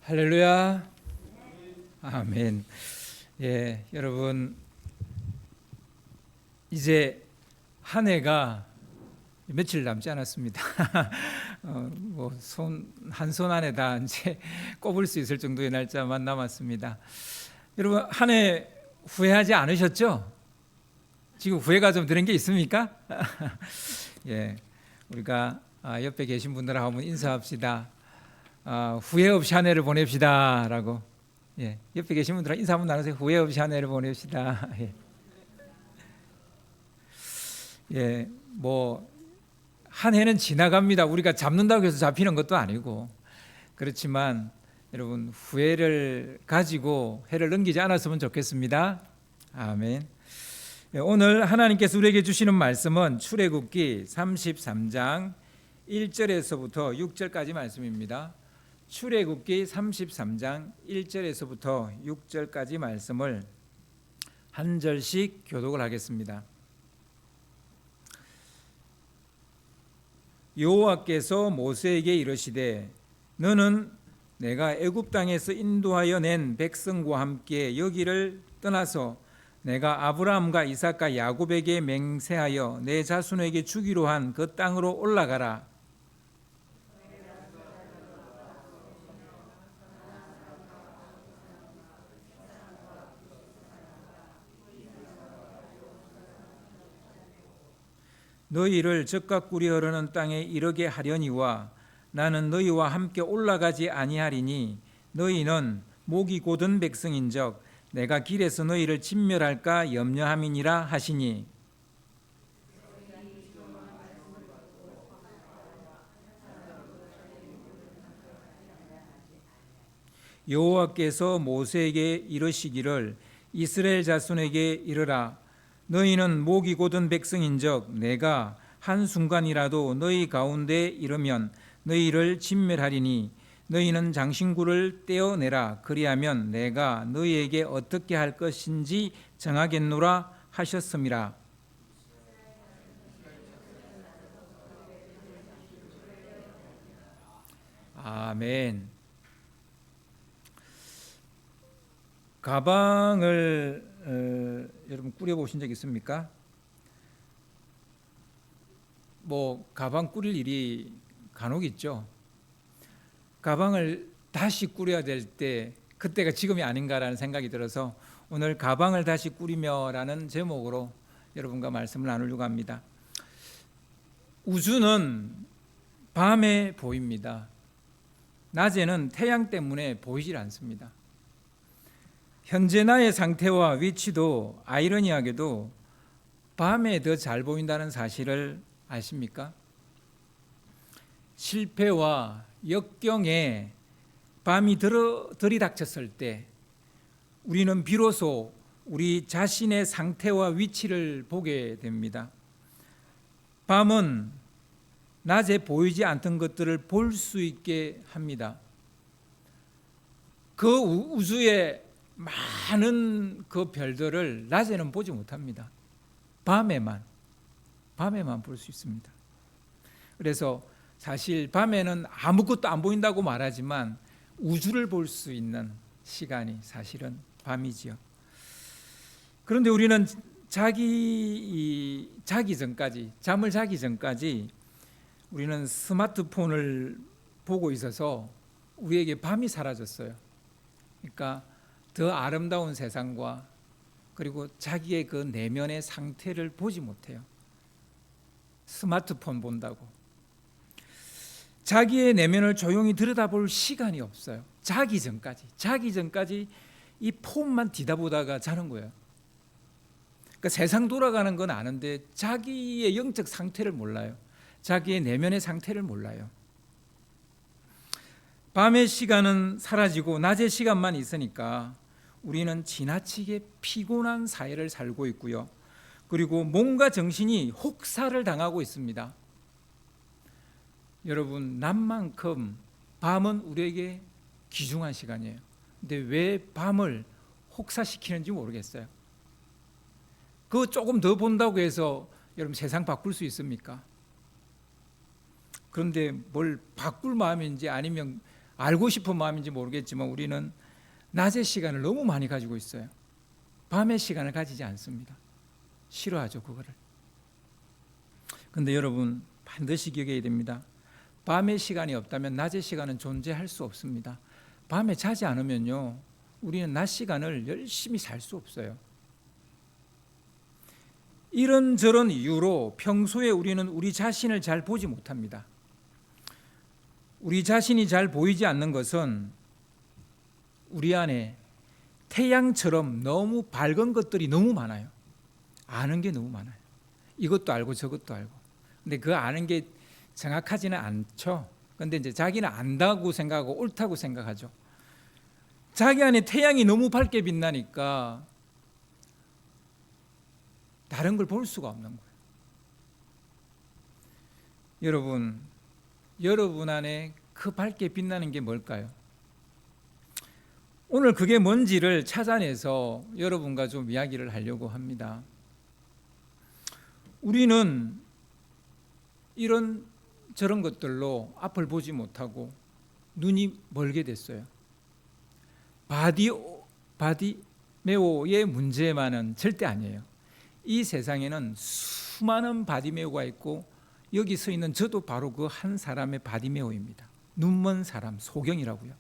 할렐루야. 아멘. 예, 여러분 이제 한 해가 며칠 남지 않았습니다. 한 손 안에 다 이제 꼽을 수 있을 정도의 날짜만 남았습니다. 여러분 한 해 후회하지 않으셨죠? 지금 후회가 좀 드는 게 있습니까? 예, 우리가 옆에 계신 분들하고 한번 인사합시다. 후회 없이 한 해를 보냅시다라고. 예, 옆에 계신 분들하고 인사 한번 나누세요. 후회 없이 한 해를 보냅시다. 예, 뭐 한 해는 지나갑니다. 우리가 잡는다고 해서 잡히는 것도 아니고, 그렇지만 여러분 후회를 가지고 해를 넘기지 않았으면 좋겠습니다. 아멘. 예, 오늘 하나님께서 우리에게 주시는 말씀은 출애굽기 33장 1절에서부터 6절까지 말씀입니다. 출애굽기 33장 1절에서부터 6절까지 말씀을 한 절씩 교독을 하겠습니다. 여호와께서 모세에게 이르시되 너는 내가 애굽 땅에서 인도하여 낸 백성과 함께 여기를 떠나서 내가 아브라함과 이삭과 야곱에게 맹세하여 내 자손에게 주기로 한 그 땅으로 올라가라. 너희를 젖과 꿀이 흐르는 땅에 이르게 하려니와 나는 너희와 함께 올라가지 아니하리니 너희는 목이 곧은 백성인적 내가 길에서 너희를 진멸할까 염려함이니라 하시니, 여호와께서 모세에게 이르시기를 이스라엘 자손에게 이르라. 너희는 목이 곧은 백성인적 내가 한순간이라도 너희 가운데 이르면 너희를 진멸하리니 너희는 장신구를 떼어내라. 그리하면 내가 너희에게 어떻게 할 것인지 정하겠노라 하셨음이라. 아멘. 가방을 여러분 꾸려보신 적 있습니까? 뭐 가방 꾸릴 일이 간혹 있죠. 가방을 다시 꾸려야 될 때 그때가 지금이 아닌가라는 생각이 들어서 오늘 가방을 다시 꾸리며라는 제목으로 여러분과 말씀을 나누려고 합니다. 우주는 밤에 보입니다. 낮에는 태양 때문에 보이질 않습니다. 현재 나의 상태와 위치도 아이러니하게도 밤에 더 잘 보인다는 사실을 아십니까? 실패와 역경에 밤이 들이닥쳤을 때 우리는 비로소 우리 자신의 상태와 위치를 보게 됩니다. 밤은 낮에 보이지 않던 것들을 볼 수 있게 합니다. 그 우주의 많은 그 별들을 낮에는 보지 못합니다. 밤에만 볼 수 있습니다. 그래서 사실 밤에는 아무것도 안 보인다고 말하지만 우주를 볼 수 있는 시간이 사실은 밤이지요. 그런데 우리는 잠을 자기 전까지 우리는 스마트폰을 보고 있어서 우리에게 밤이 사라졌어요. 그러니까 더 아름다운 세상과 그리고 자기의 그 내면의 상태를 보지 못해요. 스마트폰 본다고. 자기의 내면을 조용히 들여다볼 시간이 없어요. 자기 전까지 이 폰만 뒤다보다가 자는 거예요. 그러니까 세상 돌아가는 건 아는데 자기의 영적 상태를 몰라요. 자기의 내면의 상태를 몰라요. 밤의 시간은 사라지고 낮의 시간만 있으니까 우리는 지나치게 피곤한 사회를 살고 있고요. 그리고 몸과 정신이 혹사를 당하고 있습니다. 여러분, 낮만큼 밤은 우리에게 귀중한 시간이에요. 근데 왜 밤을 혹사시키는지 모르겠어요. 그거 조금 더 본다고 해서 여러분 세상 바꿀 수 있습니까? 그런데 뭘 바꿀 마음인지 아니면 알고 싶은 마음인지 모르겠지만 우리는 낮의 시간을 너무 많이 가지고 있어요. 밤의 시간을 가지지 않습니다. 싫어하죠, 그거를. 근데 여러분 반드시 기억해야 됩니다. 밤의 시간이 없다면 낮의 시간은 존재할 수 없습니다. 밤에 자지 않으면요, 우리는 낮 시간을 열심히 살 수 없어요. 이런저런 이유로 평소에 우리는 우리 자신을 잘 보지 못합니다. 우리 자신이 잘 보이지 않는 것은 우리 안에 태양처럼 너무 밝은 것들이 너무 많아요. 아는 게 너무 많아요. 이것도 알고 저것도 알고. 근데 그 아는 게 정확하지는 않죠. 근데 이제 자기는 안다고 생각하고 옳다고 생각하죠. 자기 안에 태양이 너무 밝게 빛나니까 다른 걸 볼 수가 없는 거예요. 여러분 안에 그 밝게 빛나는 게 뭘까요? 오늘 그게 뭔지를 찾아내서 여러분과 좀 이야기를 하려고 합니다. 우리는 이런 저런 것들로 앞을 보지 못하고 눈이 멀게 됐어요. 바디메오의 문제만은 절대 아니에요. 이 세상에는 수많은 바디메오가 있고 여기 서 있는 저도 바로 그 한 사람의 바디메오입니다. 눈먼 사람, 소경이라고요.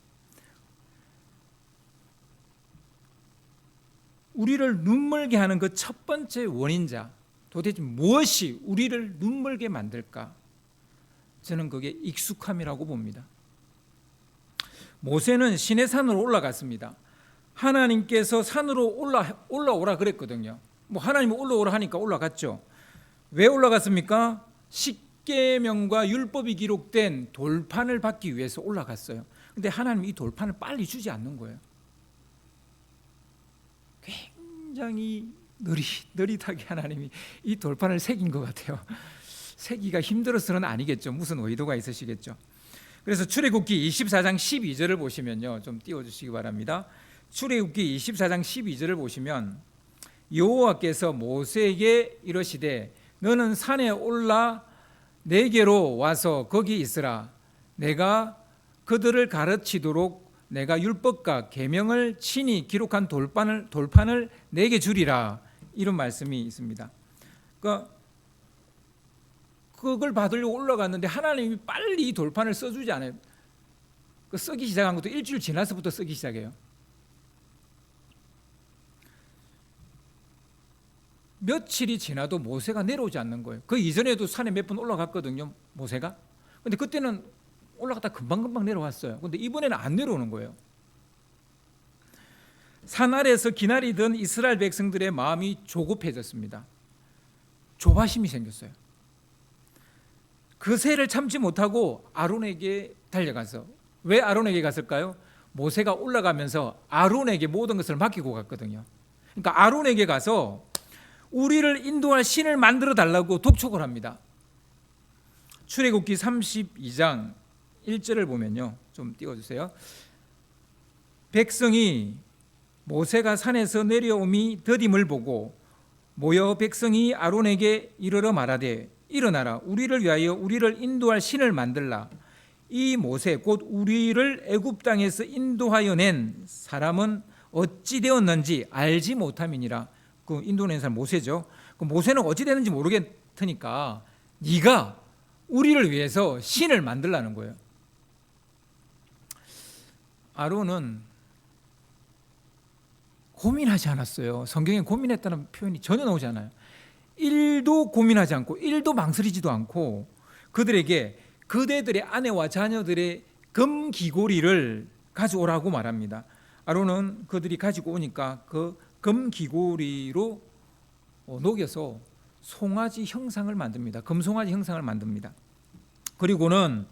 우리를 눈멀게 하는 그 첫 번째 원인자, 도대체 무엇이 우리를 눈멀게 만들까? 저는 그게 익숙함이라고 봅니다. 모세는 시내산으로 올라갔습니다. 하나님께서 산으로 올라오라 그랬거든요. 뭐 하나님이 올라오라 하니까 올라갔죠. 왜 올라갔습니까? 십계명과 율법이 기록된 돌판을 받기 위해서 올라갔어요. 근데 하나님이 이 돌판을 빨리 주지 않는 거예요. 굉장히 느릿하게 하나님이 이 돌판을 새긴 것 같아요. 새기가 힘들어서는 아니겠죠. 무슨 의도가 있으시겠죠. 그래서 출애굽기 24장 12절을 보시면요, 좀 띄워주시기 바랍니다. 출애굽기 24장 12절을 보시면 여호와께서 모세에게 이르시되 너는 산에 올라 내게로 와서 거기 있으라. 내가 그들을 가르치도록 내가 율법과 계명을 친히 기록한 돌판을 내게 주리라. 이런 말씀이 있습니다. 그러니까 그걸 받으려고 올라갔는데 하나님이 빨리 이 돌판을 써주지 않아요. 그 쓰기 시작한 것도 일주일 지나서부터 쓰기 시작해요. 며칠이 지나도 모세가 내려오지 않는 거예요. 그 이전에도 산에 몇 번 올라갔거든요, 모세가. 근데 그때는 올라갔다 금방금방 내려왔어요. 근데 이번에는 안 내려오는 거예요. 산 아래에서 기다리던 이스라엘 백성들의 마음이 조급해졌습니다. 조바심이 생겼어요. 그 세를 참지 못하고 아론에게 달려가서, 왜 아론에게 갔을까요? 모세가 올라가면서 아론에게 모든 것을 맡기고 갔거든요. 그러니까 아론에게 가서 우리를 인도할 신을 만들어 달라고 독촉을 합니다. 출애굽기 32장 1절을 보면요, 좀 띄워주세요. 백성이 모세가 산에서 내려옴이 더딤을 보고 모여 백성이 아론에게 이르러 말하되 일어나라, 우리를 위하여 우리를 인도할 신을 만들라. 이 모세 곧 우리를 애굽 땅에서 인도하여 낸 사람은 어찌 되었는지 알지 못함이니라. 그 인도낸 사람 모세죠. 그 모세는 어찌 되는지 모르겠으니까 네가 우리를 위해서 신을 만들라는 거예요. 아론은 고민하지 않았어요. 성경에 고민했다는 표현이 전혀 나오지 않아요. 1도 고민하지 않고 1도 망설이지도 않고 그들에게 그대들의 아내와 자녀들의 금귀고리를 가져오라고 말합니다. 아론은 그들이 가지고 오니까 그 금귀고리로 녹여서 송아지 형상을 만듭니다. 금송아지 형상을 만듭니다. 그리고는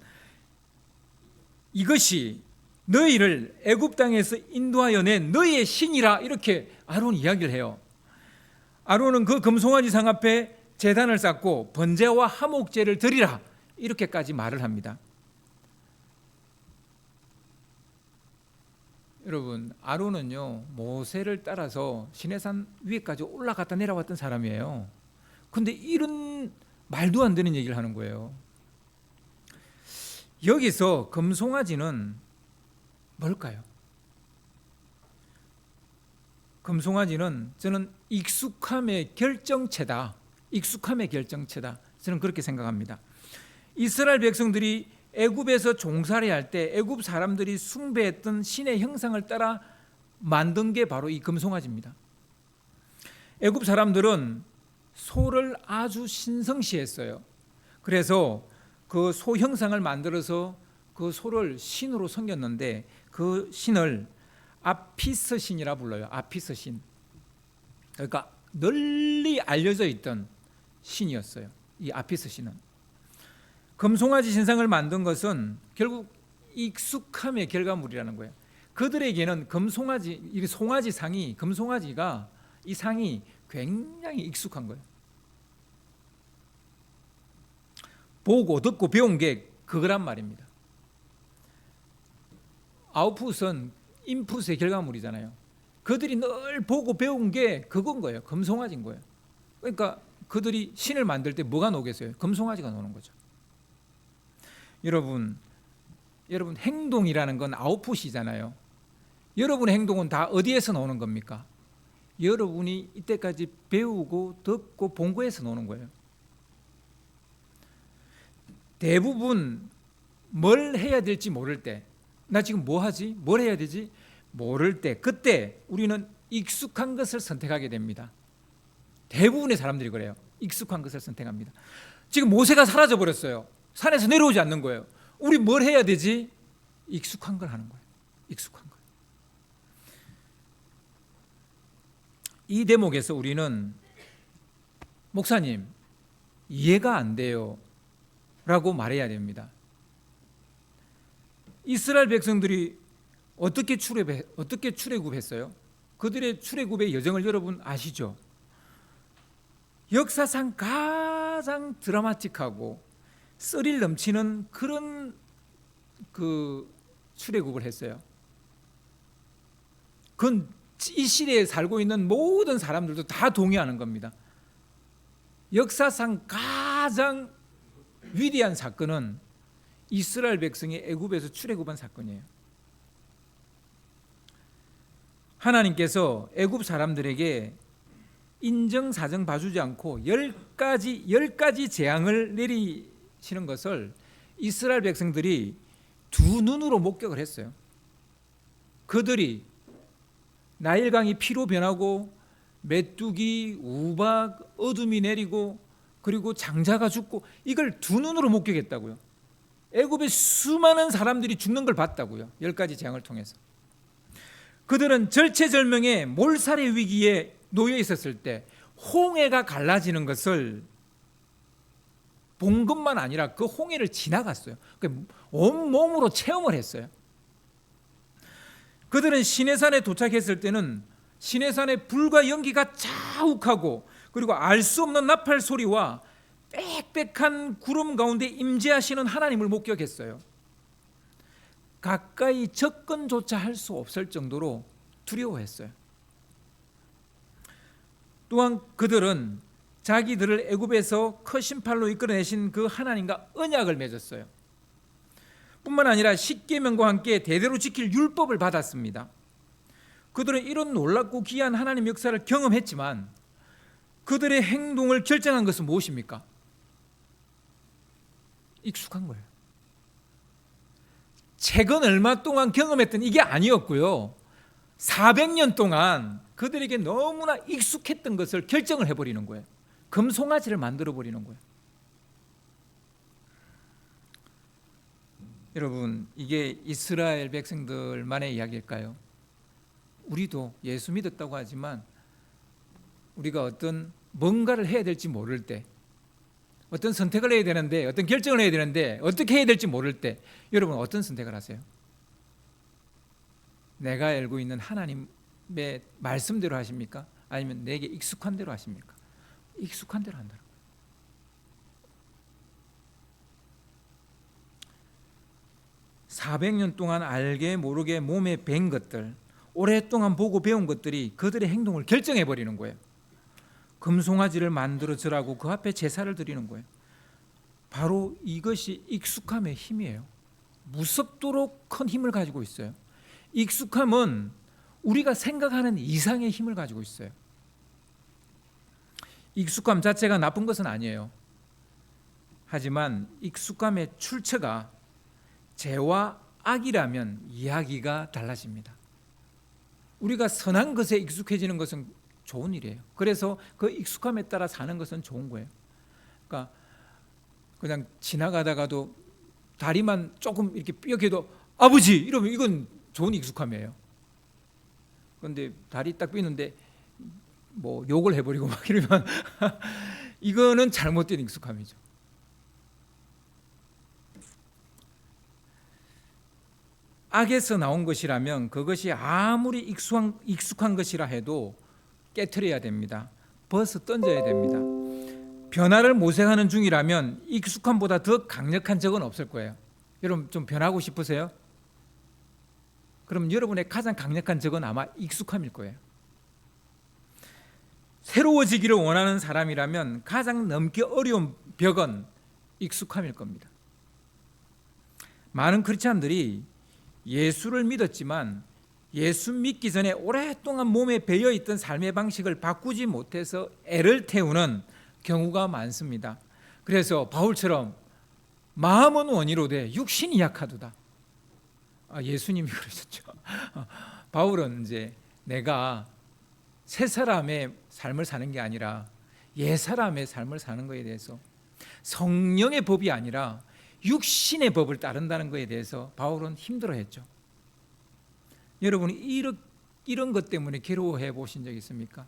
이것이 너희를 애굽 땅에서 인도하여 낸 너희의 신이라, 이렇게 아론이 이야기를 해요. 아론은 그 금송아지 상 앞에 제단을 쌓고 번제와 화목제를 드리라, 이렇게까지 말을 합니다. 여러분, 아론은요 모세를 따라서 시내산 위에까지 올라갔다 내려왔던 사람이에요. 근데 이런 말도 안 되는 얘기를 하는 거예요. 여기서 금송아지는 뭘까요? 금송아지는 저는 익숙함의 결정체다. 익숙함의 결정체다. 저는 그렇게 생각합니다. 이스라엘 백성들이 애굽에서 종살이 할 때 애굽 사람들이 숭배했던 신의 형상을 따라 만든 게 바로 이 금송아지입니다. 애굽 사람들은 소를 아주 신성시했어요. 그래서 그 소 형상을 만들어서 그 소를 신으로 섬겼는데 그 신을 아피스 신이라 불러요. 아피스 신. 그러니까 널리 알려져 있던 신이었어요. 이 아피스 신은. 금송아지 신상을 만든 것은 결국 익숙함의 결과물이라는 거예요. 그들에게는 금송아지, 이 송아지 상이, 금송아지가 이 상이 굉장히 익숙한 거예요. 보고 듣고 배운 게 그거란 말입니다. 아웃풋은 인풋의 결과물이잖아요. 그들이 늘 보고 배운 게 그건 거예요. 금송아지인 거예요. 그러니까 그들이 신을 만들 때 뭐가 녹겠어요? 금송아지가 노는 거죠. 여러분 행동이라는 건 아웃풋이잖아요. 여러분의 행동은 다 어디에서 나오는 겁니까? 여러분이 이때까지 배우고 듣고 본 거에서 나오는 거예요. 대부분 뭘 해야 될지 모를 때, 나 지금 뭐 하지? 뭘 해야 되지? 모를 때, 그때 우리는 익숙한 것을 선택하게 됩니다. 대부분의 사람들이 그래요. 익숙한 것을 선택합니다. 지금 모세가 사라져 버렸어요. 산에서 내려오지 않는 거예요. 우리 뭘 해야 되지? 익숙한 걸 하는 거예요. 익숙한 걸. 이 대목에서 우리는 목사님 이해가 안 돼요 라고 말해야 됩니다. 이스라엘 백성들이 어떻게 출애굽했어요? 그들의 출애굽의 여정을 여러분 아시죠? 역사상 가장 드라마틱하고 스릴 넘치는 그런 그 출애굽을 했어요. 그건 이 시대에 살고 있는 모든 사람들도 다 동의하는 겁니다. 역사상 가장 위대한 사건은 이스라엘 백성이 애굽에서 출애굽한 사건이에요. 하나님께서 애굽 사람들에게 인정사정 봐주지 않고 10가지 재앙을 내리시는 것을 이스라엘 백성들이 두 눈으로 목격을 했어요. 그들이 나일강이 피로 변하고 메뚜기, 우박, 어둠이 내리고 그리고 장자가 죽고 이걸 두 눈으로 목격했다고요. 애굽의 수많은 사람들이 죽는 걸 봤다고요. 10가지 재앙을 통해서. 그들은 절체절명의 몰살의 위기에 놓여 있었을 때 홍해가 갈라지는 것을 본 것만 아니라 그 홍해를 지나갔어요. 온몸으로 체험을 했어요. 그들은 시내산에 도착했을 때는 시내산의 불과 연기가 자욱하고 그리고 알 수 없는 나팔 소리와 빽빽한 구름 가운데 임재하시는 하나님을 목격했어요. 가까이 접근조차 할 수 없을 정도로 두려워했어요. 또한 그들은 자기들을 애굽에서 크신 팔로 이끌어내신 그 하나님과 언약을 맺었어요. 뿐만 아니라 십계명과 함께 대대로 지킬 율법을 받았습니다. 그들은 이런 놀랍고 귀한 하나님 역사를 경험했지만 그들의 행동을 결정한 것은 무엇입니까? 익숙한 거예요. 최근 얼마 동안 경험했던 이게 아니었고요. 400년 동안 그들에게 너무나 익숙했던 것을 결정을 해버리는 거예요. 금송아지를 만들어버리는 거예요. 여러분, 이게 이스라엘 백성들만의 이야기일까요? 우리도 예수 믿었다고 하지만 우리가 어떤 뭔가를 해야 될지 모를 때, 어떤 선택을 해야 되는데, 어떤 결정을 해야 되는데 어떻게 해야 될지 모를 때 여러분 어떤 선택을 하세요? 내가 알고 있는 하나님의 말씀대로 하십니까? 아니면 내게 익숙한 대로 하십니까? 익숙한 대로 한다는 거예요. (400년) 동안 알게 모르게 몸에 밴 것들, 오랫동안 보고 배운 것들이 그들의 행동을 결정해버리는 거예요. 금송아지를 만들어 주라고 그 앞에 제사를 드리는 거예요. 바로 이것이 익숙함의 힘이에요. 무섭도록 큰 힘을 가지고 있어요. 익숙함은 우리가 생각하는 이상의 힘을 가지고 있어요. 익숙함 자체가 나쁜 것은 아니에요. 하지만 익숙함의 출처가 죄와 악이라면 이야기가 달라집니다. 우리가 선한 것에 익숙해지는 것은 좋은 일이에요. 그래서 그 익숙함에 따라 사는 것은 좋은 거예요. 그러니까 그냥 지나가다가도 다리만 조금 이렇게 삐약해도 아버지 이러면 이건 좋은 익숙함이에요. 그런데 다리 딱 삐는데 뭐 욕을 해버리고 막 이러면 이거는 잘못된 익숙함이죠. 악에서 나온 것이라면 그것이 아무리 익숙한 것이라 해도 깨트려야 됩니다. 벗어 던져야 됩니다. 변화를 모색하는 중이라면 익숙함보다 더 강력한 적은 없을 거예요. 여러분 좀 변하고 싶으세요? 그럼 여러분의 가장 강력한 적은 아마 익숙함일 거예요. 새로워지기를 원하는 사람이라면 가장 넘기 어려운 벽은 익숙함일 겁니다. 많은 크리스찬들이 예수를 믿었지만 예수 믿기 전에 오랫동안 몸에 배어있던 삶의 방식을 바꾸지 못해서 애를 태우는 경우가 많습니다. 그래서 바울처럼 마음은 원이로되 육신이 약하도다. 예수님이 그러셨죠. 바울은 이제 내가 새 사람의 삶을 사는 게 아니라 옛 사람의 삶을 사는 것에 대해서 성령의 법이 아니라 육신의 법을 따른다는 것에 대해서 바울은 힘들어했죠. 여러분이 이런 것 때문에 괴로워해 보신 적 있습니까?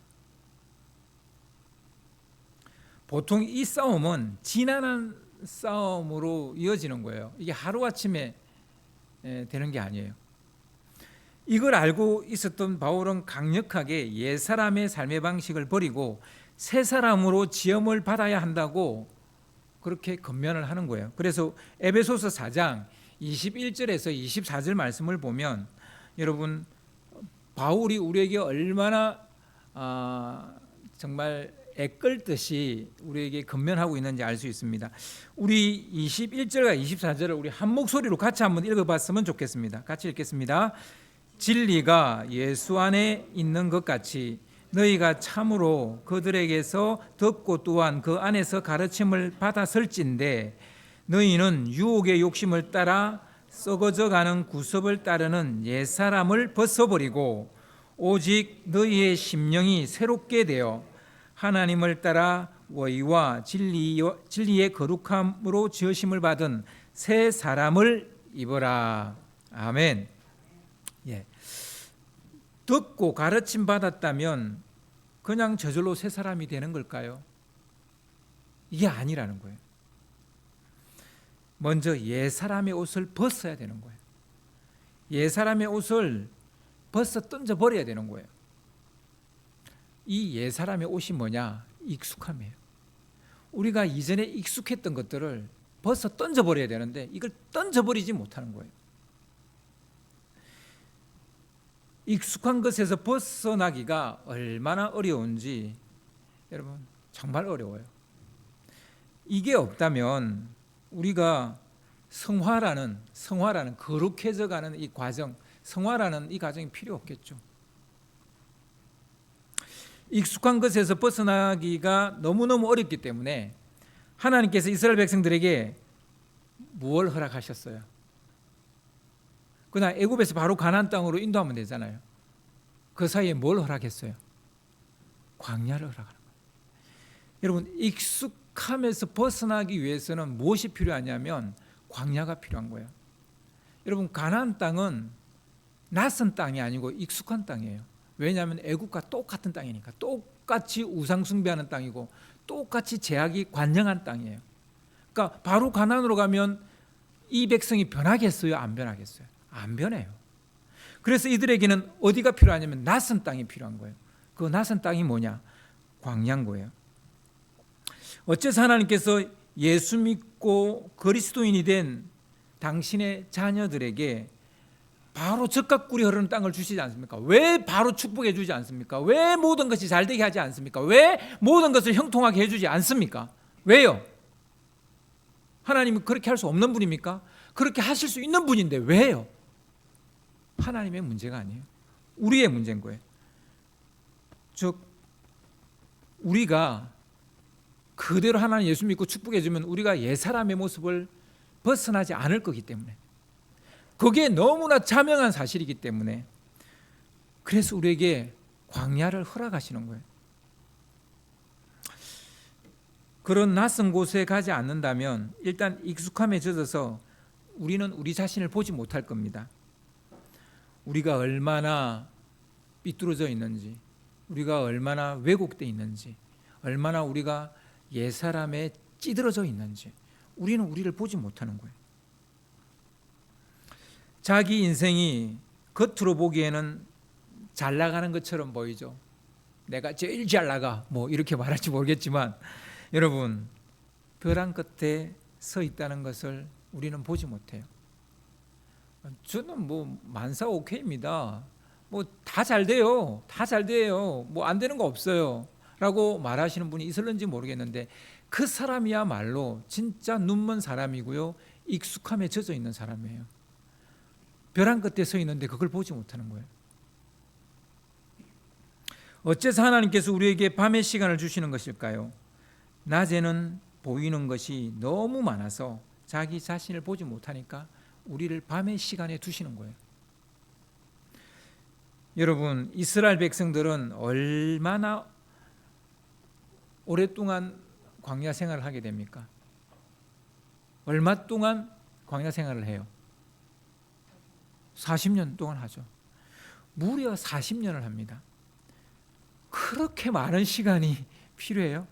보통 이 싸움은 지난한 싸움으로 이어지는 거예요. 이게 하루아침에 되는 게 아니에요. 이걸 알고 있었던 바울은 강력하게 옛사람의 삶의 방식을 버리고 새 사람으로 지음을 받아야 한다고 그렇게 권면을 하는 거예요. 그래서 에베소서 4장 21절에서 24절 말씀을 보면 여러분 바울이 우리에게 얼마나 정말 애끌듯이 우리에게 권면하고 있는지 알 수 있습니다. 우리 21절과 24절을 우리 한 목소리로 같이 한번 읽어봤으면 좋겠습니다. 같이 읽겠습니다. 진리가 예수 안에 있는 것 같이 너희가 참으로 그들에게서 듣고 또한 그 안에서 가르침을 받았을진데 너희는 유혹의 욕심을 따라 썩어져가는 구습을 따르는 옛사람을 벗어버리고 오직 너희의 심령이 새롭게 되어 하나님을 따라 의와 진리의 거룩함으로 지으심을 받은 새 사람을 입어라. 아멘. 예. 듣고 가르침 받았다면 그냥 저절로 새 사람이 되는 걸까요? 이게 아니라는 거예요. 먼저 옛 사람의 옷을 벗어야 되는 거예요. 옛 사람의 옷을 벗어 던져 버려야 되는 거예요. 이 옛 사람의 옷이 뭐냐? 익숙함이에요. 우리가 이전에 익숙했던 것들을 벗어 던져 버려야 되는데 이걸 던져 버리지 못하는 거예요. 익숙한 것에서 벗어나기가 얼마나 어려운지 여러분 정말 어려워요. 이게 없다면 우리가 성화라는 거룩해져가는 이 과정, 성화라는 이 과정이 필요 없겠죠. 익숙한 것에서 벗어나기가 너무너무 어렵기 때문에 하나님께서 이스라엘 백성들에게 무엇을 허락하셨어요? 그냥 애굽에서 바로 가나안 땅으로 인도하면 되잖아요. 그 사이에 뭘 허락했어요? 광야를 허락하는 거예요. 여러분 익숙함에서 벗어나기 위해서는 무엇이 필요하냐면 광야가 필요한 거예요. 여러분 가나안 땅은 낯선 땅이 아니고 익숙한 땅이에요. 왜냐하면 애굽과 똑같은 땅이니까 똑같이 우상 숭배하는 땅이고 똑같이 제약이 관영한 땅이에요. 그러니까 바로 가나안으로 가면 이 백성이 변하겠어요? 안 변하겠어요? 안 변해요. 그래서 이들에게는 어디가 필요하냐면 낯선 땅이 필요한 거예요. 그 낯선 땅이 뭐냐? 광야인 거예요. 어째서 하나님께서 예수 믿고 그리스도인이 된 당신의 자녀들에게 바로 젖과 꿀이 흐르는 땅을 주시지 않습니까? 왜 바로 축복해 주지 않습니까? 왜 모든 것이 잘 되게 하지 않습니까? 왜 모든 것을 형통하게 해주지 않습니까? 왜요? 하나님은 그렇게 할 수 없는 분입니까? 그렇게 하실 수 있는 분인데 왜요? 하나님의 문제가 아니에요. 우리의 문제인 거예요. 즉 우리가 그대로 하나님 예수 믿고 축복해 주면 우리가 옛사람의 모습을 벗어나지 않을 거기 때문에, 그게 너무나 자명한 사실이기 때문에, 그래서 우리에게 광야를 허락하시는 거예요. 그런 낯선 곳에 가지 않는다면 일단 익숙함에 젖어서 우리는 우리 자신을 보지 못할 겁니다. 우리가 얼마나 삐뚤어져 있는지, 우리가 얼마나 왜곡되어 있는지, 얼마나 우리가 옛사람에 찌들어져 있는지 우리는 우리를 보지 못하는 거예요. 자기 인생이 겉으로 보기에는 잘 나가는 것처럼 보이죠. 내가 제일 잘 나가, 뭐 이렇게 말할지 모르겠지만, 여러분 벼랑 끝에 서 있다는 것을 우리는 보지 못해요. 저는 뭐 만사 오케이입니다. 뭐 다 잘 돼요. 다 잘 돼요. 뭐 안 되는 거 없어요. 라고 말하시는 분이 있을는지 모르겠는데, 그 사람이야말로 진짜 눈먼 사람이고요, 익숙함에 젖어 있는 사람이에요. 벼랑 끝에 서 있는데 그걸 보지 못하는 거예요. 어째서 하나님께서 우리에게 밤의 시간을 주시는 것일까요? 낮에는 보이는 것이 너무 많아서 자기 자신을 보지 못하니까 우리를 밤의 시간에 두시는 거예요. 여러분, 이스라엘 백성들은 얼마나 오랫동안 광야 생활을 하게 됩니까? 얼마 동안 광야 생활을 해요? 40년 동안 하죠. 무려 40년을 합니다. 그렇게 많은 시간이 필요해요?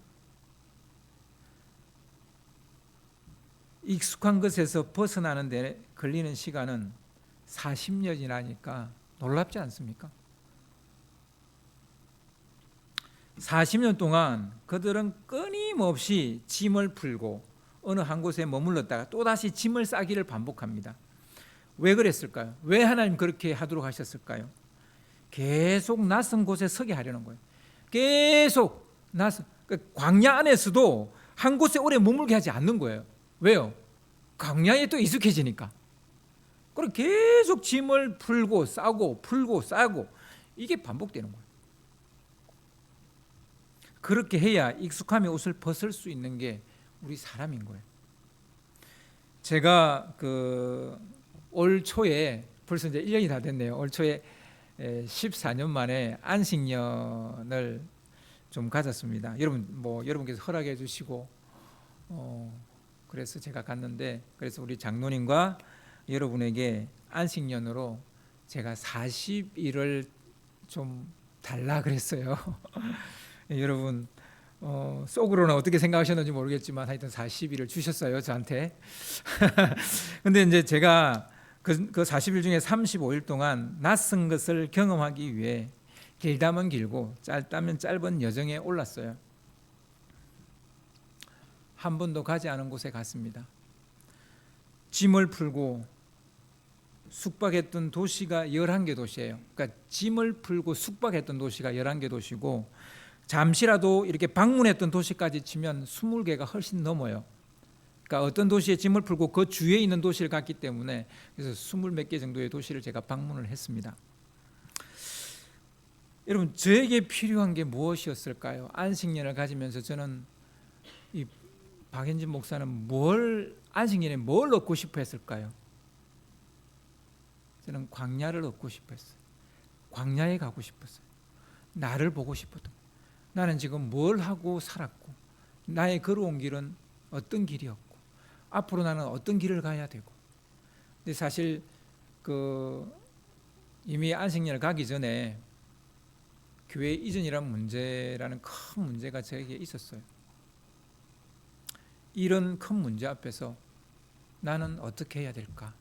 익숙한 것에서 벗어나는 데 걸리는 시간은 40년이라니까 놀랍지 않습니까? 40년 동안 그들은 끊임없이 짐을 풀고 어느 한 곳에 머물렀다가 또다시 짐을 싸기를 반복합니다. 왜 그랬을까요? 왜 하나님 그렇게 하도록 하셨을까요? 계속 낯선 곳에 서게 하려는 거예요. 계속 낯선, 광야 안에서도 한 곳에 오래 머물게 하지 않는 거예요. 왜요? 광야에 또 익숙해지니까. 그럼 계속 짐을 풀고 싸고 풀고 싸고, 이게 반복되는 거예요. 그렇게 해야 익숙함의 옷을 벗을 수 있는 게 우리 사람인 거예요. 제가 올 초에, 벌써 이제 1년이 다 됐네요. 올 초에 14년 만에 안식년을 좀 가졌습니다. 여러분께서 허락해 주시고 그래서 제가 갔는데, 그래서 우리 장로님과 여러분에게 안식년으로 제가 40일을 좀 달라 그랬어요. 여러분 속으로는 어떻게 생각하셨는지 모르겠지만 하여튼 40일을 주셨어요, 저한테. 근데 이제 제가 그 40일 중에 35일 동안 낯선 것을 경험하기 위해 길다면 길고 짧다면 짧은 여정에 올랐어요. 한 번도 가지 않은 곳에 갔습니다. 짐을 풀고 숙박했던 도시가 11개 도시예요. 그러니까 짐을 풀고 숙박했던 도시가 11개 도시고, 잠시라도 이렇게 방문했던 도시까지 치면 20개가 훨씬 넘어요. 그러니까 어떤 도시에 짐을 풀고 그 주위에 있는 도시를 갔기 때문에, 그래서 20몇 개 정도의 도시를 제가 방문을 했습니다. 여러분, 저에게 필요한 게 무엇이었을까요? 안식년을 가지면서 저는, 이 박현진 목사는 안식년에 뭘 얻고 싶어 했을까요? 저는 광야를 얻고 싶어 했어요. 광야에 가고 싶었어요. 나를 보고 싶었던 거예요. 나는 지금 뭘 하고 살았고, 나의 걸어온 길은 어떤 길이었고, 앞으로 나는 어떤 길을 가야 되고. 근데 사실 이미 안식년을 가기 전에 교회 이전이라는 문제라는 큰 문제가 저에게 있었어요. 이런 큰 문제 앞에서 나는 어떻게 해야 될까?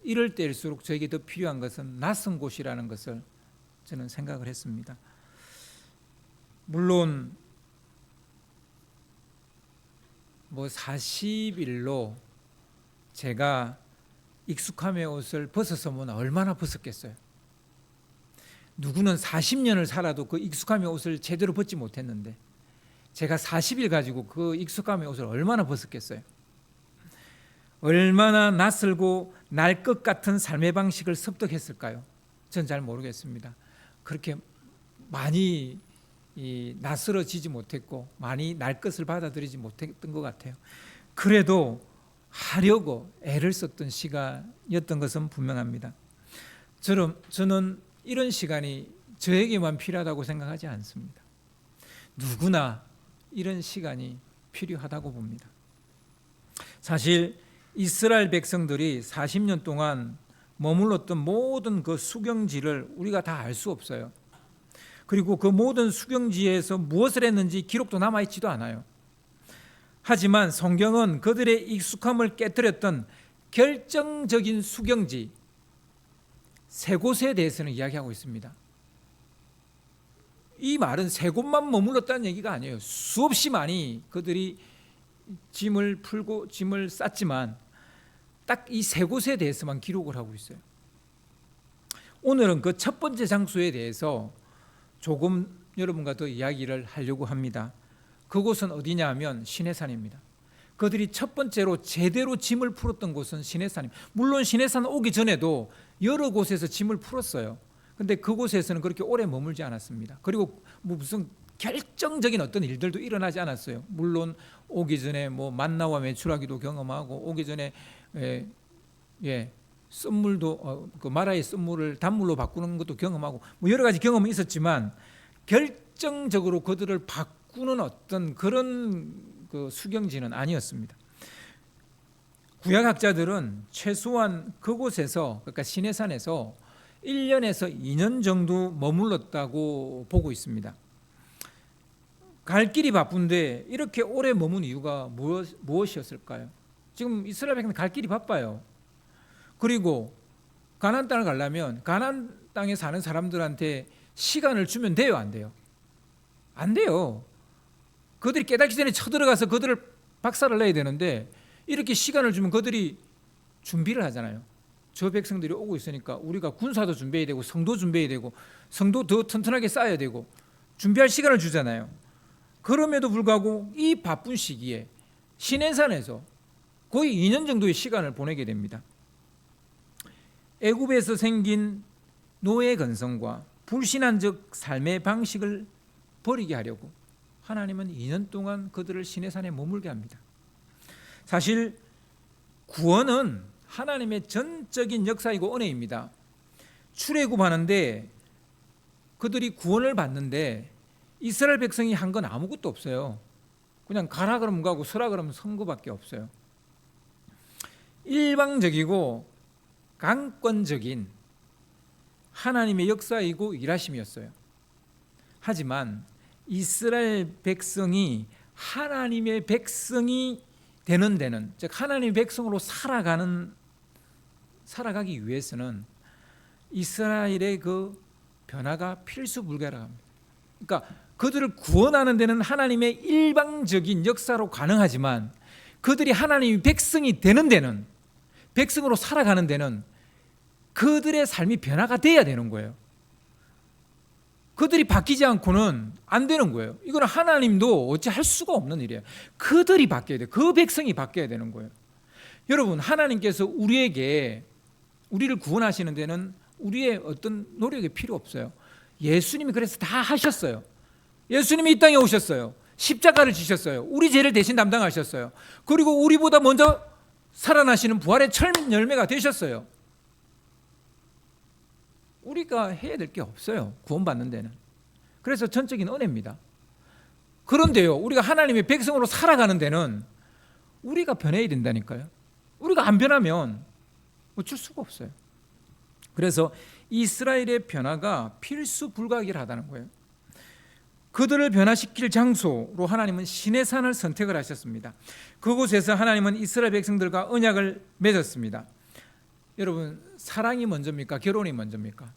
이럴 때일수록 저에게 더 필요한 것은 낯선 곳이라는 것을 저는 생각을 했습니다. 물론 40일로 제가 익숙함의 옷을 벗었으면 얼마나 벗었겠어요. 누구는 40년을 살아도 그 익숙함의 옷을 제대로 벗지 못했는데, 제가 40일 가지고 그 익숙함의 옷을 얼마나 벗었겠어요. 얼마나 낯설고 날 것 같은 삶의 방식을 습득했을까요? 전 잘 모르겠습니다. 그렇게 많이 낯설어지지 못했고 많이 날 것을 받아들이지 못했던 것 같아요. 그래도 하려고 애를 썼던 시간이었던 것은 분명합니다. 저는 이런 시간이 저에게만 필요하다고 생각하지 않습니다. 누구나 이런 시간이 필요하다고 봅니다. 사실 이스라엘 백성들이 40년 동안 머물렀던 모든 그 수경지를 우리가 다 알 수 없어요. 그리고 그 모든 수경지에서 무엇을 했는지 기록도 남아있지도 않아요. 하지만 성경은 그들의 익숙함을 깨뜨렸던 결정적인 수경지 세 곳에 대해서는 이야기하고 있습니다. 이 말은 세 곳만 머물렀다는 얘기가 아니에요. 수없이 많이 그들이 짐을 풀고 짐을 쌌지만 딱 이 세 곳에 대해서만 기록을 하고 있어요. 오늘은 그 첫 번째 장소에 대해서 조금 여러분과 더 이야기를 하려고 합니다. 그곳은 어디냐 하면 시내산입니다. 그들이 첫 번째로 제대로 짐을 풀었던 곳은 시내산입니다. 물론 시내산 오기 전에도 여러 곳에서 짐을 풀었어요. 근데 그곳에서는 그렇게 오래 머물지 않았습니다. 그리고 무슨 결정적인 어떤 일들도 일어나지 않았어요. 물론 오기 전에 만나와 메추라기도 경험하고 오기 전에 쓴물도 그 마라의 쓴물을 단물로 바꾸는 것도 경험하고 여러 가지 경험은 있었지만 결정적으로 그들을 바꾸는 어떤 그런 그 수경지는 아니었습니다. 구약학자들은 최소한 그곳에서 그러니까 시내산에서 1년에서 2년 정도 머물렀다고 보고 있습니다. 갈 길이 바쁜데 이렇게 오래 머문 이유가 무엇이었을까요? 지금 이스라엘 백성은 갈 길이 바빠요. 그리고 가나안 땅을 가려면 가나안 땅에 사는 사람들한테 시간을 주면 돼요, 안 돼요? 안 돼요. 그들이 깨닫기 전에 쳐들어가서 그들을 박살을 내야 되는데 이렇게 시간을 주면 그들이 준비를 하잖아요. 저 백성들이 오고 있으니까 우리가 군사도 준비해야 되고 성도 준비해야 되고 성도 더 튼튼하게 쌓아야 되고 준비할 시간을 주잖아요. 그럼에도 불구하고 이 바쁜 시기에 시내산에서 거의 2년 정도의 시간을 보내게 됩니다. 애굽에서 생긴 노예 근성과 불신앙적 삶의 방식을 버리게 하려고 하나님은 2년 동안 그들을 시내산에 머물게 합니다. 사실 구원은 하나님의 전적인 역사이고 은혜입니다. 출애굽하는데 그들이 구원을 받는데 이스라엘 백성이 한 건 아무것도 없어요. 그냥 가라 그러면 가고 서라 그러면 선 거밖에 없어요. 일방적이고 강권적인 하나님의 역사이고 일하심이었어요. 하지만 이스라엘 백성이 하나님의 백성이 되는 데는 즉 하나님의 백성으로 살아가기 위해서는 이스라엘의 그 변화가 필수 불가합니다. 그러니까 그들을 구원하는 데는 하나님의 일방적인 역사로 가능하지만 그들이 하나님의 백성이 되는 데는 백성으로 살아가는 데는 그들의 삶이 변화가 돼야 되는 거예요. 그들이 바뀌지 않고는 안 되는 거예요. 이건 하나님도 어찌 할 수가 없는 일이에요. 그들이 바뀌어야 돼요. 그 백성이 바뀌어야 되는 거예요. 여러분, 하나님께서 우리를 구원하시는 데는 우리의 어떤 노력이 필요 없어요. 예수님이 그래서 다 하셨어요. 예수님이 이 땅에 오셨어요. 십자가를 지셨어요. 우리 죄를 대신 담당하셨어요. 그리고 우리보다 먼저 살아나시는 부활의 첫 열매가 되셨어요. 우리가 해야 될 게 없어요. 구원받는 데는. 그래서 전적인 은혜입니다. 그런데요, 우리가 하나님의 백성으로 살아가는 데는 우리가 변해야 된다니까요. 우리가 안 변하면 어쩔 수가 없어요. 그래서 이스라엘의 변화가 필수 불가결하다는 거예요. 그들을 변화시킬 장소로 하나님은 시내산을 선택을 하셨습니다. 그곳에서 하나님은 이스라엘 백성들과 언약을 맺었습니다. 여러분, 사랑이 먼저입니까? 결혼이 먼저입니까?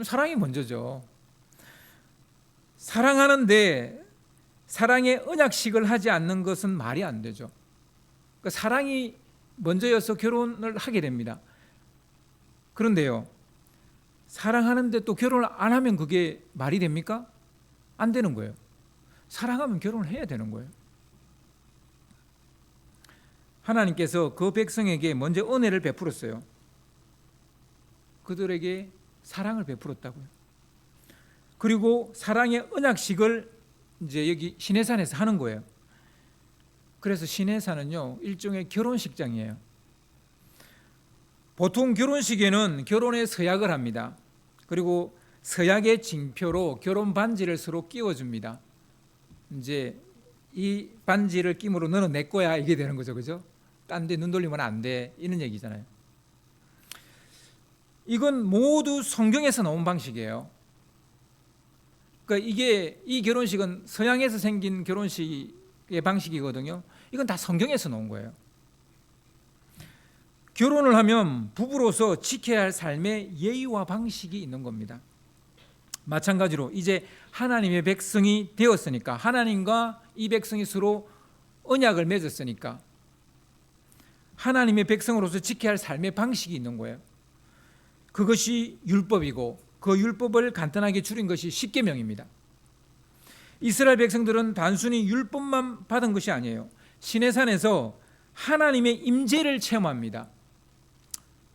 사랑이 먼저죠. 사랑하는데 사랑의 언약식을 하지 않는 것은 말이 안 되죠. 그러니까 사랑이 먼저여서 결혼을 하게 됩니다. 그런데요, 사랑하는데 또 결혼을 안 하면 그게 말이 됩니까? 안 되는 거예요. 사랑하면 결혼을 해야 되는 거예요. 하나님께서 그 백성에게 먼저 은혜를 베풀었어요. 그들에게 사랑을 베풀었다고요. 그리고 사랑의 언약식을 이제 여기 시내산에서 하는 거예요. 그래서 시내산은요, 일종의 결혼식장이에요. 보통 결혼식에는 결혼의 서약을 합니다. 그리고 서약의 징표로 결혼 반지를 서로 끼워줍니다. 이제 이 반지를 끼므로 너는 내 거야, 이게 되는 거죠, 그죠? 딴 데 눈 돌리면 안 돼, 이런 얘기잖아요. 이건 모두 성경에서 나온 방식이에요. 그러니까 이 결혼식은 서양에서 생긴 결혼식의 방식이거든요. 이건 다 성경에서 나온 거예요. 결혼을 하면 부부로서 지켜야 할 삶의 예의와 방식이 있는 겁니다. 마찬가지로 이제 하나님의 백성이 되었으니까, 하나님과 이 백성이 서로 언약을 맺었으니까 하나님의 백성으로서 지켜야 할 삶의 방식이 있는 거예요. 그것이 율법이고, 그 율법을 간단하게 줄인 것이 십계명입니다. 이스라엘 백성들은 단순히 율법만 받은 것이 아니에요. 시내산에서 하나님의 임재를 체험합니다.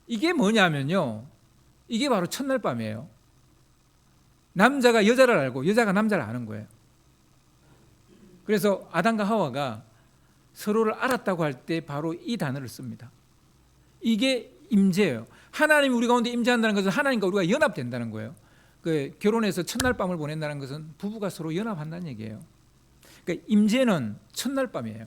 이게 뭐냐면요, 이게 바로 첫날 밤이에요. 남자가 여자를 알고 여자가 남자를 아는 거예요. 그래서 아담과 하와가 서로를 알았다고 할 때 바로 이 단어를 씁니다. 이게 임재예요. 하나님이 우리 가운데 임재한다는 것은 하나님과 우리가 연합된다는 거예요. 그 결혼해서 첫날 밤을 보낸다는 것은 부부가 서로 연합한다는 얘기예요. 그러니까 임재는 첫날 밤이에요.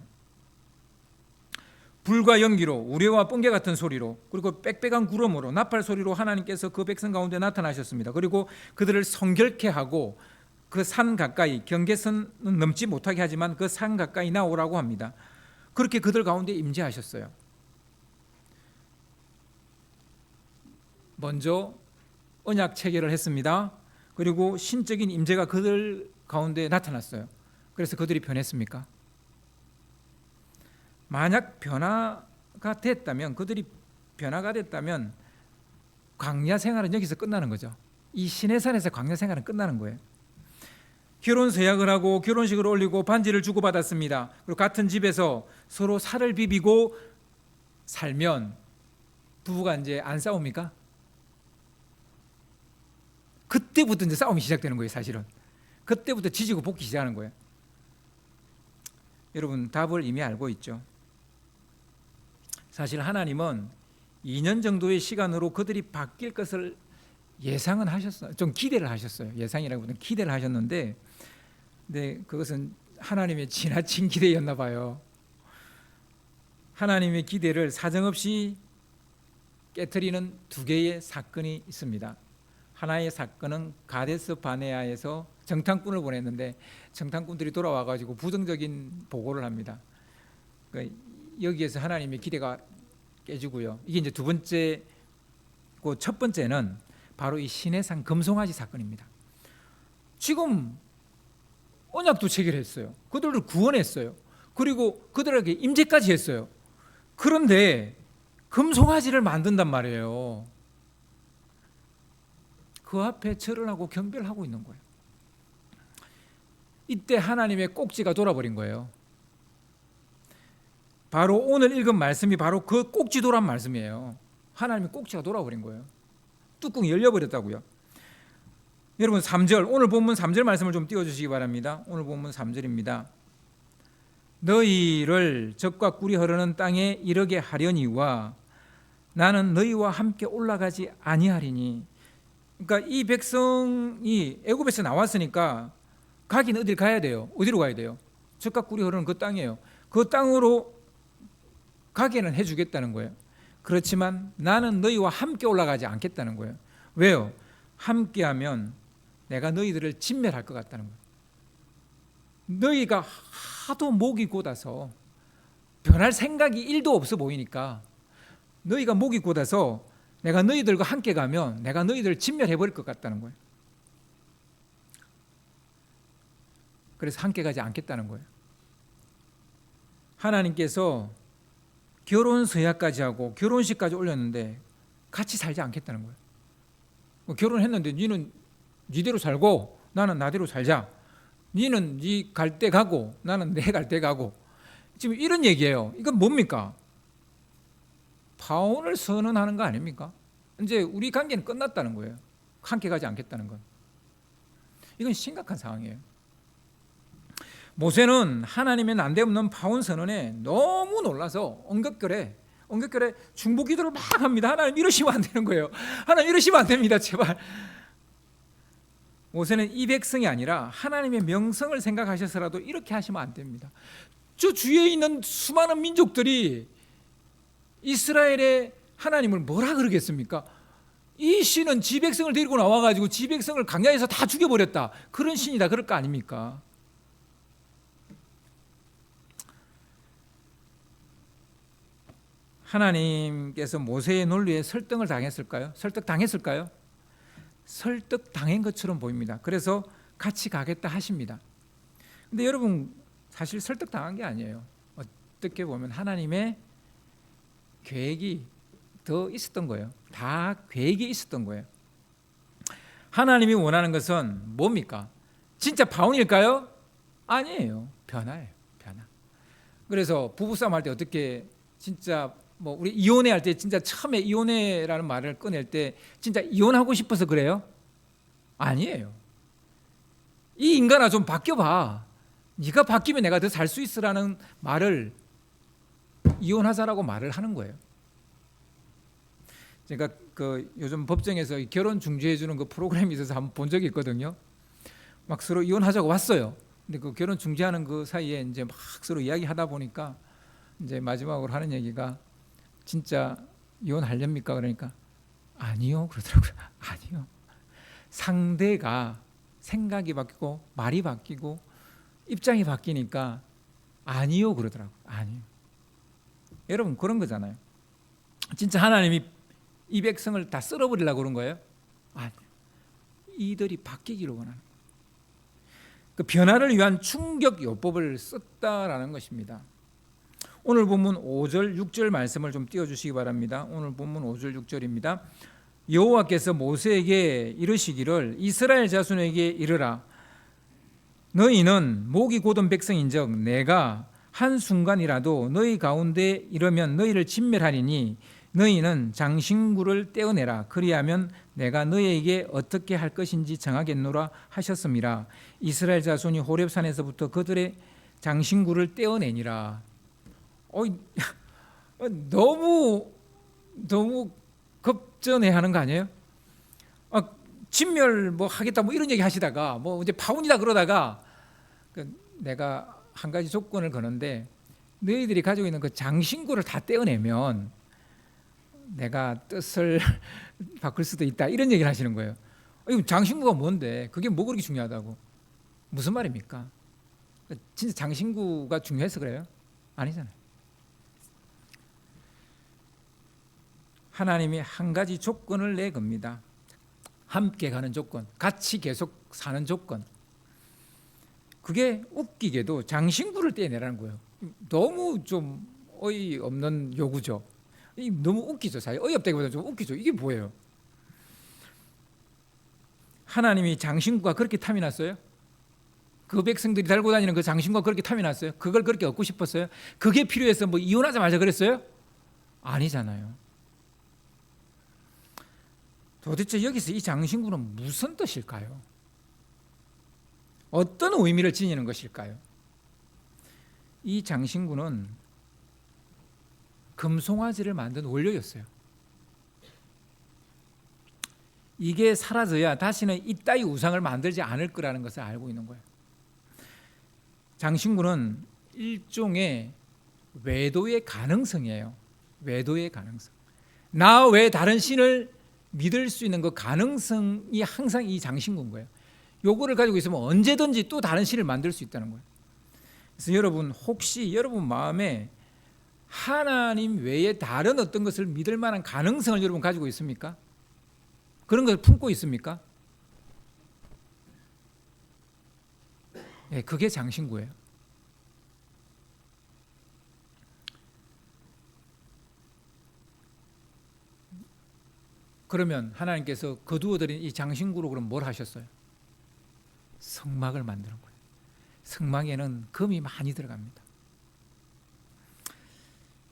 불과 연기로, 우레와 번개 같은 소리로, 그리고 빽빽한 구름으로, 나팔 소리로 하나님께서 그 백성 가운데 나타나셨습니다. 그리고 그들을 성결케 하고 그 산 가까이, 경계선은 넘지 못하게 하지만 그 산 가까이 나오라고 합니다. 그렇게 그들 가운데 임재하셨어요. 먼저 언약 체결을 했습니다. 그리고 신적인 임재가 그들 가운데 나타났어요. 그래서 그들이 변했습니까? 만약 변화가 됐다면, 그들이 변화가 됐다면 광야 생활은 여기서 끝나는 거죠. 이 시내산에서 광야 생활은 끝나는 거예요. 결혼 서약을 하고 결혼식을 올리고 반지를 주고받았습니다. 그리고 같은 집에서 서로 살을 비비고 살면 부부가 이제 안 싸웁니까? 그때부터 이제 싸움이 시작되는 거예요, 사실은. 그때부터 지지고 볶기 시작하는 거예요. 여러분, 답을 이미 알고 있죠. 사실 하나님은 2년 정도의 시간으로 그들이 바뀔 것을 예상은 하셨어요. 좀 기대를 하셨어요. 예상이라기보다는 기대를 하셨는데, 근데 그것은 하나님의 지나친 기대였나 봐요. 하나님의 기대를 사정없이 깨트리는 두 개의 사건이 있습니다. 하나의 사건은 가데스 바네아에서 정탐꾼을 보냈는데 정탐꾼들이 돌아와가지고 부정적인 보고를 합니다. 그러니까 여기에서 하나님의 기대가 깨지고요. 이게 이제 두 번째, 그 첫 번째는 바로 이 시내산 금송아지 사건입니다. 지금 언약도 체결했어요. 그들을 구원했어요. 그리고 그들에게 임재까지 했어요. 그런데 금송아지를 만든단 말이에요. 그 앞에 절을 하고 경배를 하고 있는 거예요. 이때 하나님의 꼭지가 돌아버린 거예요. 바로 오늘 읽은 말씀이 바로 그 꼭지도란 말씀이에요. 하나님의 꼭지가 돌아버린 거예요. 뚜껑이 열려버렸다고요. 여러분 3절, 오늘 본문 3절 말씀을 좀 띄워주시기 바랍니다. 오늘 본문 3절입니다. 너희를 적과 꿀이 흐르는 땅에 이르게 하려니와 나는 너희와 함께 올라가지 아니하리니. 그러니까 이 백성이 애굽에서 나왔으니까 가긴 어딜 가야 돼요. 어디로 가야 돼요? 적과 꿀이 흐르는 그 땅이에요. 그 땅으로 가게는 해주겠다는 거예요. 그렇지만 나는 너희와 함께 올라가지 않겠다는 거예요. 왜요? 함께하면 내가 너희들을 진멸할 것 같다는 거예요. 너희가 하도 목이 곧아서 변할 생각이 1도 없어 보이니까, 너희가 목이 곧아서 내가 너희들과 함께 가면 내가 너희들을 진멸해버릴 것 같다는 거예요. 그래서 함께 가지 않겠다는 거예요. 하나님께서 결혼 서약까지 하고 결혼식까지 올렸는데 같이 살지 않겠다는 거예요. 결혼했는데 니는 니대로 살고 나는 나대로 살자. 니는 니 갈 때 가고 나는 내 갈 때 가고. 지금 이런 얘기예요. 이건 뭡니까? 파혼을 선언하는 거 아닙니까? 이제 우리 관계는 끝났다는 거예요. 함께 가지 않겠다는 건. 이건 심각한 상황이에요. 모세는 하나님의 난데없는 파혼 선언에 너무 놀라서 엉겁결에 중보기도를 막 합니다. 하나님 이러시면 안 되는 거예요. 하나님 이러시면 안 됩니다. 제발. 모세는 이 백성이 아니라 하나님의 명성을 생각하셔서라도 이렇게 하시면 안 됩니다. 저 주위에 있는 수많은 민족들이 이스라엘의 하나님을 뭐라 그러겠습니까? 이 신은 지 백성을 데리고 나와가지고 지 백성을 광야에서 다 죽여버렸다. 그런 신이다. 그럴 거 아닙니까? 하나님께서 모세의 논리에 설득을 당했을까요? 설득당했을까요? 설득당한 것처럼 보입니다. 그래서 같이 가겠다 하십니다. 근데 여러분 사실 설득당한 게 아니에요. 어떻게 보면 하나님의 계획이 더 있었던 거예요. 다 계획이 있었던 거예요. 하나님이 원하는 것은 뭡니까? 진짜 파혼일까요? 아니에요. 변화예요. 변화. 그래서 부부싸움 할 때 어떻게 진짜 뭐 우리 이혼해 할 때 진짜 처음에 이혼해라는 말을 꺼낼 때 진짜 이혼하고 싶어서 그래요? 아니에요. 이 인간아 좀 바뀌어봐. 네가 바뀌면 내가 더 살 수 있으라는 말을 이혼하자라고 말을 하는 거예요. 제가 그 요즘 법정에서 결혼 중재해 주는 그 프로그램이 있어서 한번 본 적이 있거든요. 막 서로 이혼하자고 왔어요. 근데 그 결혼 중재하는 그 사이에 이제 막 서로 이야기하다 보니까 이제 마지막으로 하는 얘기가 진짜 이혼하렵니까? 그러니까 아니요 그러더라고요. 아니요. 상대가 생각이 바뀌고 말이 바뀌고 입장이 바뀌니까 아니요 그러더라고요. 아니요. 여러분 그런 거잖아요. 진짜 하나님이 이 백성을 다 쓸어버리려고 그런 거예요? 아니요. 이들이 바뀌기로 원하는 거예요. 그 변화를 위한 충격 요법을 썼다라는 것입니다. 오늘 본문 5절 6절 말씀을 좀 띄워주시기 바랍니다. 오늘 본문 5절 6절입니다. 여호와께서 모세에게 이르시기를 이스라엘 자손에게 이르라. 너희는 목이 곧은 백성인즉 내가 한순간이라도 너희 가운데 이르면 너희를 진멸하리니 너희는 장신구를 떼어내라. 그리하면 내가 너희에게 어떻게 할 것인지 정하겠노라 하셨습니다. 이스라엘 자손이 호렙산에서부터 그들의 장신구를 떼어내니라. 너무 급전해하는 거 아니에요? 진멸 뭐 하겠다 뭐 이런 얘기 하시다가 뭐 이제 파혼이다 그러다가 내가 한 가지 조건을 거는데 너희들이 가지고 있는 그 장신구를 다 떼어내면 내가 뜻을 바꿀 수도 있다 이런 얘기를 하시는 거예요. 장신구가 뭔데? 그게 뭐 그렇게 중요하다고? 무슨 말입니까? 진짜 장신구가 중요해서 그래요? 아니잖아요. 하나님이 한 가지 조건을 내겁니다. 함께 가는 조건, 같이 계속 사는 조건. 그게 웃기게도 장신구를 떼내라는 거예요. 너무 좀 어이없는 요구죠. 너무 웃기죠. 사실 어이없다기보다 좀 웃기죠. 이게 뭐예요? 하나님이 장신구가 그렇게 탐이 났어요? 그 백성들이 달고 다니는 그 장신구가 그렇게 탐이 났어요? 그걸 그렇게 얻고 싶었어요? 그게 필요해서 뭐 이혼하자 말자 그랬어요? 아니잖아요. 도대체 여기서 이 장신구는 무슨 뜻일까요? 어떤 의미를 지니는 것일까요? 이 장신구는 금송아지를 만든 원료였어요. 이게 사라져야 다시는 이따위 우상을 만들지 않을 거라는 것을 알고 있는 거예요. 장신구는 일종의 외도의 가능성이에요. 외도의 가능성. 나 외에 다른 신을 믿을 수 있는 그 가능성이 항상 이 장신구인 거예요. 요거를 가지고 있으면 언제든지 또 다른 신을 만들 수 있다는 거예요. 그래서 여러분 혹시 여러분 마음에 하나님 외에 다른 어떤 것을 믿을 만한 가능성을 여러분 가지고 있습니까? 그런 것을 품고 있습니까? 네, 그게 장신구예요. 그러면 하나님께서 거두어들인 이 장신구로 그럼 뭘 하셨어요? 성막을 만드는 거예요. 성막에는 금이 많이 들어갑니다.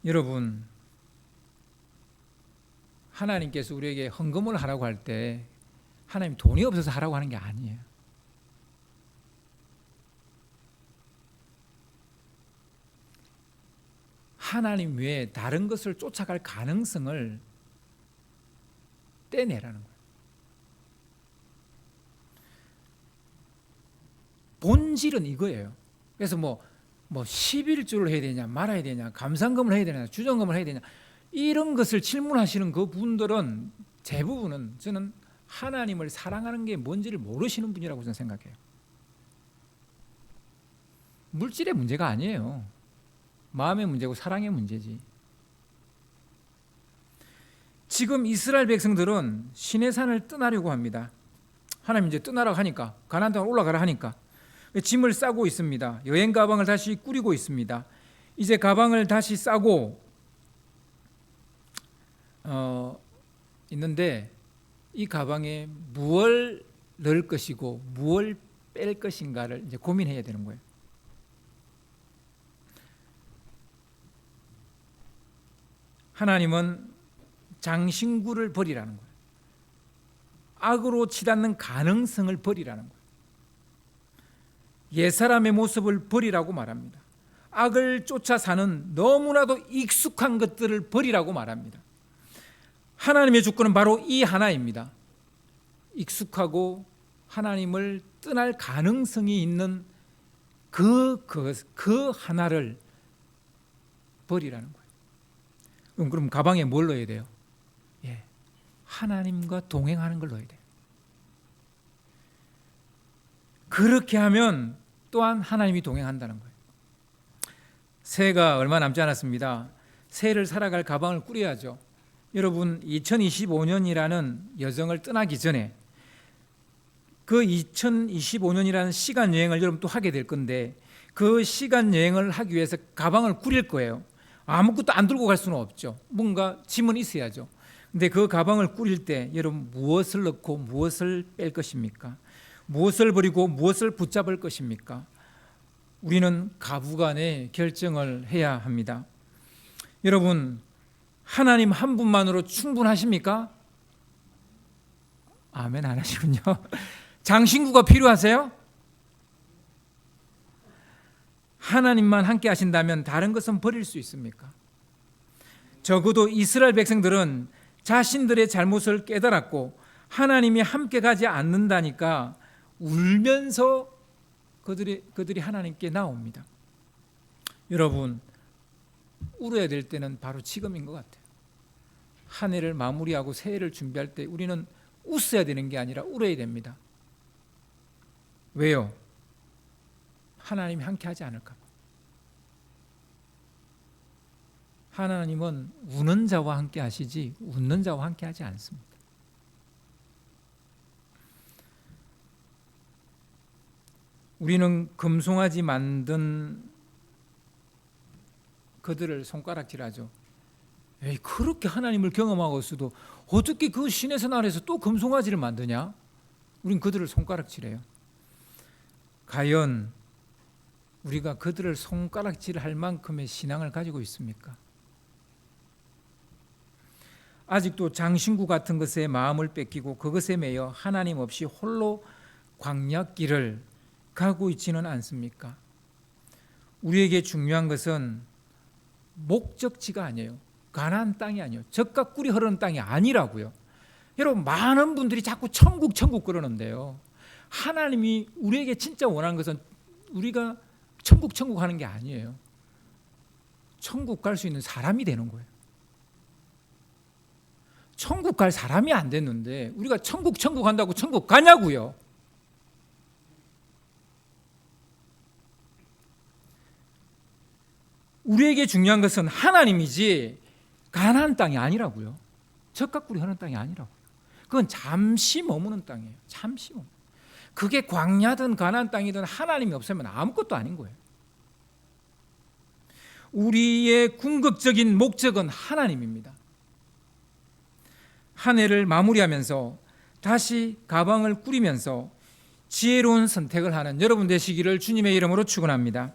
여러분 하나님께서 우리에게 헌금을 하라고 할 때 하나님 돈이 없어서 하라고 하는 게 아니에요. 하나님 외에 다른 것을 쫓아갈 가능성을 떼내라는 거예요. 본질은 이거예요. 그래서 뭐 11조를 해야 되냐, 말아야 되냐, 감상금을 해야 되냐, 주정금을 해야 되냐, 이런 것을 질문하시는 그 분들은 대부분은 저는 하나님을 사랑하는 게 뭔지를 모르시는 분이라고 저는 생각해요. 물질의 문제가 아니에요. 마음의 문제고 사랑의 문제지. 지금 이스라엘 백성들은 시내산을 떠나려고 합니다. 하나님 이제 떠나라고 하니까, 가나안 땅으로 올라가라 하니까 짐을 싸고 있습니다. 여행 가방을 다시 꾸리고 있습니다. 이제 가방을 다시 싸고 있는데 이 가방에 무엇을 넣을 것이고 무엇을 뺄 것인가를 이제 고민해야 되는 거예요. 하나님은 장신구를 버리라는 거예요. 악으로 치닫는 가능성을 버리라는 거예요. 옛사람의 모습을 버리라고 말합니다. 악을 쫓아 사는 너무나도 익숙한 것들을 버리라고 말합니다. 하나님의 주권은 바로 이 하나입니다. 익숙하고 하나님을 떠날 가능성이 있는 그 하나를 버리라는 거예요. 그럼 가방에 뭘 넣어야 돼요? 하나님과 동행하는 걸 넣어야 돼요. 그렇게 하면 또한 하나님이 동행한다는 거예요. 새해가 얼마 남지 않았습니다. 새해를 살아갈 가방을 꾸려야죠. 여러분 2025년이라는 여정을 떠나기 전에 그 2025년이라는 시간 여행을 여러분 또 하게 될 건데 그 시간 여행을 하기 위해서 가방을 꾸릴 거예요. 아무것도 안 들고 갈 수는 없죠. 뭔가 짐은 있어야죠. 근데 그 가방을 꾸릴 때 여러분 무엇을 넣고 무엇을 뺄 것입니까? 무엇을 버리고 무엇을 붙잡을 것입니까? 우리는 가부간에 결정을 해야 합니다. 여러분 하나님 한 분만으로 충분하십니까? 아멘 안 하시군요. 장신구가 필요하세요? 하나님만 함께 하신다면 다른 것은 버릴 수 있습니까? 적어도 이스라엘 백성들은 자신들의 잘못을 깨달았고 하나님이 함께 가지 않는다니까 울면서 그들이 하나님께 나옵니다. 여러분 울어야 될 때는 바로 지금인 것 같아요. 한 해를 마무리하고 새해를 준비할 때 우리는 웃어야 되는 게 아니라 울어야 됩니다. 왜요? 하나님이 함께하지 않을까 봐. 하나님은 우는 자와 함께 하시지 웃는 자와 함께 하지 않습니다. 우리는 금송아지 만든 그들을 손가락질하죠. 에이, 그렇게 하나님을 경험하고서도 어떻게 그 신의 나라에서 또 금송아지를 만드냐? 우린 그들을 손가락질해요. 과연 우리가 그들을 손가락질할 만큼의 신앙을 가지고 있습니까? 아직도 장신구 같은 것에 마음을 뺏기고 그것에 매여 하나님 없이 홀로 광야길을 가고 있지는 않습니까? 우리에게 중요한 것은 목적지가 아니에요. 가나안 땅이 아니에요. 젖과 꿀이 흐르는 땅이 아니라고요. 여러분 많은 분들이 자꾸 천국 그러는데요. 하나님이 우리에게 진짜 원하는 것은 우리가 천국 하는 게 아니에요. 천국 갈 수 있는 사람이 되는 거예요. 천국 갈 사람이 안 됐는데 우리가 천국 한다고 천국 가냐고요. 우리에게 중요한 것은 하나님이지 가나안 땅이 아니라고요. 젖과 꿀이 흐르는 땅이 아니라고요. 그건 잠시 머무는 땅이에요. 잠시 머무는. 그게 광야든 가나안 땅이든 하나님이 없으면 아무것도 아닌 거예요. 우리의 궁극적인 목적은 하나님입니다. 한 해를 마무리하면서 다시 가방을 꾸리면서 지혜로운 선택을 하는 여러분 되시기를 주님의 이름으로 축원합니다.